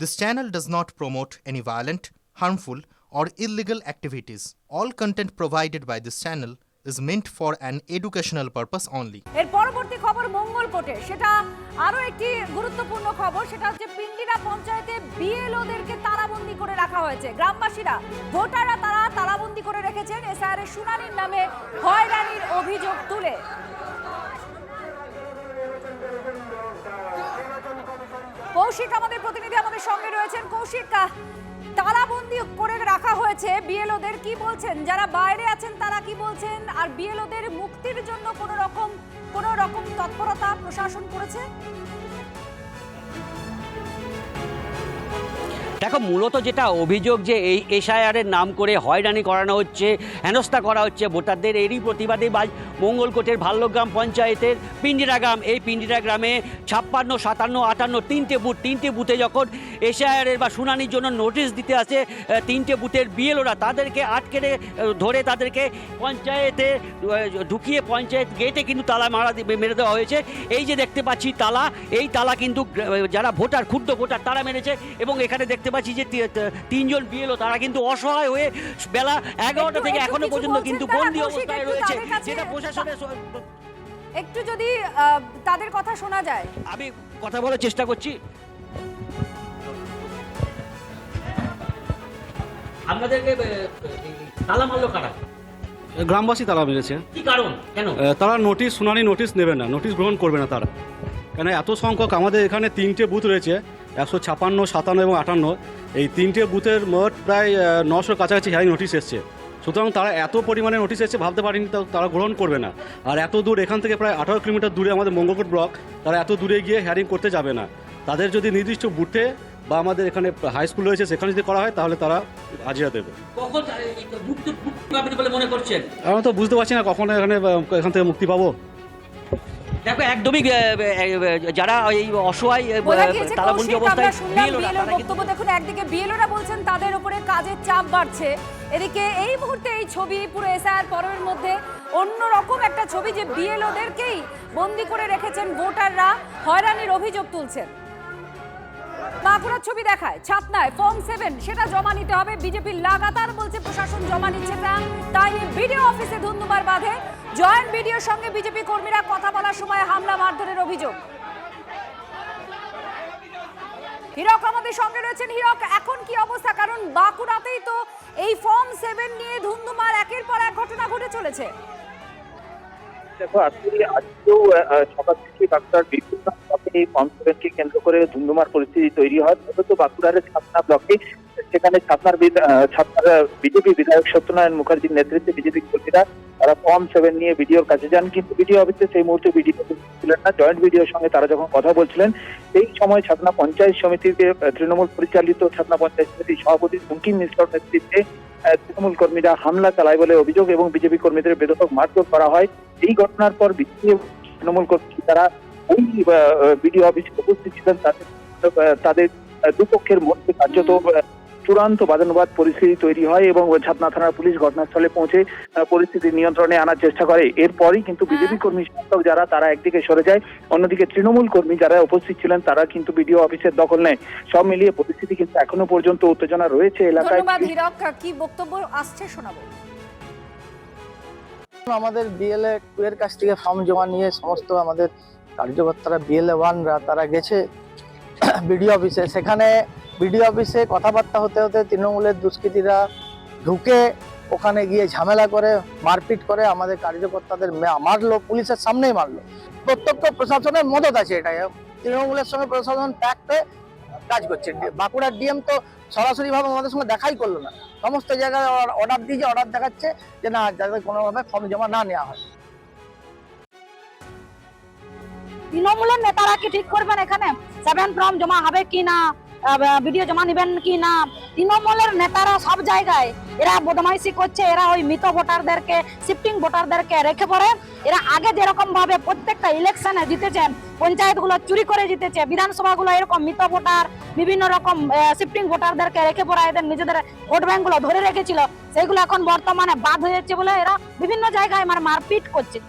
This channel does not promote any violent, harmful, or illegal activities. All content provided by this channel is meant for an educational purpose only. এর পরবর্তী খবর মঙ্গলকোটে, সেটা আরো একটি গুরুত্বপূর্ণ খবর। সেটা হচ্ছে পিন্ডিরা পঞ্চায়েতে বিএলওদেরকে তালাবন্দি করে রাখা হয়েছে। গ্রামবাসীরা, ভোটাররা তারা তালাবন্দি করে রেখেছেন এসআইআর এর শুনানির নামে হয়রানির অভিযোগ তুলে। কৌশিক আমাদের প্রতিনিধি আমাদের সঙ্গে রয়েছেন। কৌশিক, তালাবন্দি করে রাখা হয়েছে বিএলওদের, কি বলছেন? যারা বাইরে আছেন তারা কি বলছেন? আর বিএলওদের মুক্তির জন্য কোন রকম তৎপরতা প্রশাসন করেছে? দেখো, মূলত যেটা অভিযোগ যে এই এসআইআরের নাম করে হয়রানি করানো হচ্ছে, হেনস্থা করা হচ্ছে ভোটারদের, এরই প্রতিবাদে মঙ্গলকোটের ভাল্যগ্রাম পঞ্চায়েতের পিন্ডিরা গ্রাম, এই পিন্ডিরা গ্রামে 56, 57, 58 তিনটে বুথে যখন এসআইআরের বা শুনানির জন্য নোটিশ দিতে আসে তিনটে বুথের বিএলওরা, তাদেরকে আটকে ধরে তাদেরকে পঞ্চায়েতে ঢুকিয়ে পঞ্চায়েত গেটে কিন্তু তালা মেরে দেওয়া হয়েছে। এই যে দেখতে পাচ্ছি তালা, এই তালা কিন্তু যারা ভোটার, ক্ষুদ্র ভোটার, তারা মেরেছে। এবং এখানে দেখতে পাচ্ছি যে 3 জন বিএলও তারা কিন্তু অসহায় হয়ে বেলা 11টা থেকে এখনো পর্যন্ত কিন্তু বন্দী অবস্থায় রয়েছে, যেটা প্রশাসনের। একটু যদি তাদের কথা শোনা যায়। আমি কথা বলার চেষ্টা করছি। আপনাদেরকে তালা মারলো কারা? গ্রামবাসী তালা মেরেছে। কি কারণ? কেন? তারা শুনানি নোটিশ নেবে না, নোটিশ গ্রহণ করবে না তারা। কেন এত সংখ্যক আমাদের এখানে 3টে বুথ রয়েছে, 156, 57 এবং 58। এই 3টে বুথের মোট প্রায় 900 কাছাকাছি হ্যারিং নোটিশ এসছে। সুতরাং তারা এত পরিমাণে নোটিশ এসছে ভাবতে পারিনি তারা গ্রহণ করবে না। আর এত দূর, এখান থেকে প্রায় 18 কিলোমিটার দূরে আমাদের মঙ্গলকোট ব্লক, তারা এত দূরে গিয়ে হ্যারিং করতে যাবে না। তাদের যদি নির্দিষ্ট বুথে বা আমাদের এখানে হাই স্কুল রয়েছে সেখানে যদি করা হয় তাহলে তারা হাজিরা দেবে। মনে করছেন? আমরা তো বুঝতে পারছি না কখন এখান থেকে মুক্তি পাবো। দেখো, একদমই যারা এই অসহায় তালাবন্দি অবস্থায় বক্তব্য দেখুন। একদিকে বিএলওরা বলছেন তাদের উপরে কাজের চাপ বাড়ছে, এদিকে এই মুহূর্তে এই ছবি পুরো এসআইআর পর্বের মধ্যে অন্যরকম একটা ছবি, যে বিএলওদেরকেই বন্দি করে রেখেছেন ভোটাররা, হয়রানির অভিযোগ তুলছেন। বাঁকুড়ার ছবি দেখায়, ছাতনায় ফর্ম 7 সেটা জমা নিতে হবে। বিজেপি লাগাতার বলছে প্রশাসন জমা নিচ্ছে না, তাই বিডিও অফিসে ধুন্ধুমার বাঁধে। জয়েন্ট বিডিওর সঙ্গে বিজেপি কর্মীরা কথা বলার সময় হামলা মারধরের অভিযোগ। হীরক আমাদের সঙ্গে রয়েছেন। হীরক, এখন কি অবস্থা? কারণ বাঁকুড়াতেই তো এই ফর্ম 7 নিয়ে ধুন্ধুমার একের পর এক ঘটনা ঘটে চলেছে। দেখো, আজকেও সকাল থেকে বাঁকুড়ার বিভিন্ন এই ফর্ম 7কে কেন্দ্র করে ধুন্ধুমার পরিস্থিতি তৈরি হয়। মূলত বাঁকুড়ার ছাতনা ব্লকে, সেখানে ছাতনার বিজেপি বিধায়ক সত্যনারায়ণ মুখার্জির নেতৃত্বে বিজেপি কর্মীরা তারা ফর্ম 7 নিয়ে বিডিওর কাছে যান, কিন্তু বিডিও অফিসে সেই মুহূর্তে বিডিও ছিলেন না। জয়েন্ট বিডিওর সঙ্গে তারা যখন কথা বলছিলেন সেই সময় ছাতনা পঞ্চায়েত সমিতিতে তৃণমূল পরিচালিত ছাতনা পঞ্চায়েত সমিতির সভাপতি বঙ্কিম মিশ্রর নেতৃত্বে তৃণমূল কর্মীরা হামলা চালায় বলে অভিযোগ এবং বিজেপি কর্মীদের বেধড়ক মারধর করা হয়। এই ঘটনার পর তৃণমূল কর্মী তারা ওই বিডিও অফিসে উপস্থিত ছিলেন। তাদের দুপক্ষের মধ্যে কার্যত চূড়ান্ত বাদানুবাদ পরিস্থিতি তৈরি হয় এবং ছাতনা থানার পুলিশ ঘটনাস্থলে পৌঁছে পরিস্থিতি নিয়ন্ত্রণে আনার চেষ্টা করে। এরপরই কিন্তু বিজেপি কর্মী সমর্থক যারা, তারা একদিকে সরে যায়, অন্যদিকে তৃণমূল কর্মী যারা উপস্থিত ছিলেন তারা কিন্তু বিডিও অফিসের দখল নেয়। সব মিলিয়ে পরিস্থিতি কিন্তু এখনো পর্যন্ত উত্তেজনা রয়েছে এলাকায়। ধন্যবাদ হীরক, কি বক্তব্য আসছে শোনাবো। আমাদের বিএলএ 2 এর কাছ থেকে ফর্ম জমা নিয়ে সমস্ত আমাদের কার্যকর্তারা, বিএলএ 1রা তারা গেছে বিডিও অফিসে। সেখানে বিডিও অফিসে কথাবার্তা হতে হতে তৃণমূলের দুষ্কৃতীরা ঢুকে ওখানে গিয়ে ঝামেলা করে, মারপিট করে, আমাদের কার্যকর্তাদের মারলো, পুলিশের সামনেই মারলো। প্রত্যক্ষ প্রশাসনের মদত আছে, এটাই তৃণমূলের সঙ্গে প্রশাসন প্যাক্টে কাজ করছে। বাঁকুড়ার ডিএম তো সরাসরি ভাবে আমাদের সঙ্গে দেখাই করলো না, সমস্ত জায়গায় অর্ডার দিয়ে অর্ডার দেখাচ্ছে যে না, যাতে কোনোভাবে ফর্ম জমা না নেওয়া হয়। তৃণমূলের নেতারা কি ঠিক করবেন এখানে 7 ফর্ম জমা হবে কি না, ভিডিও জমা নেবেন কি না? তৃণমূলের নেতারা সব জায়গায় এরা বদমাইশি করছে। এরা ওই মৃত ভোটারদেরকে, শিফটিং ভোটারদেরকে রেখে পড়ে। এরা আগে যেরকম ভাবে প্রত্যেকটা ইলেকশনে জিতেছেন, পঞ্চায়েতগুলো চুরি করে জিতেছে, বিধানসভাগুলো এরকম মৃত ভোটার, বিভিন্ন রকম শিফটিং ভোটারদেরকে রেখে পড়া, এদের নিজেদের ভোট ব্যাংকগুলো ধরে রেখেছিল, সেগুলো এখন বর্তমানে বাদ হয়ে যাচ্ছে বলে এরা বিভিন্ন জায়গায় মারপিট করছে।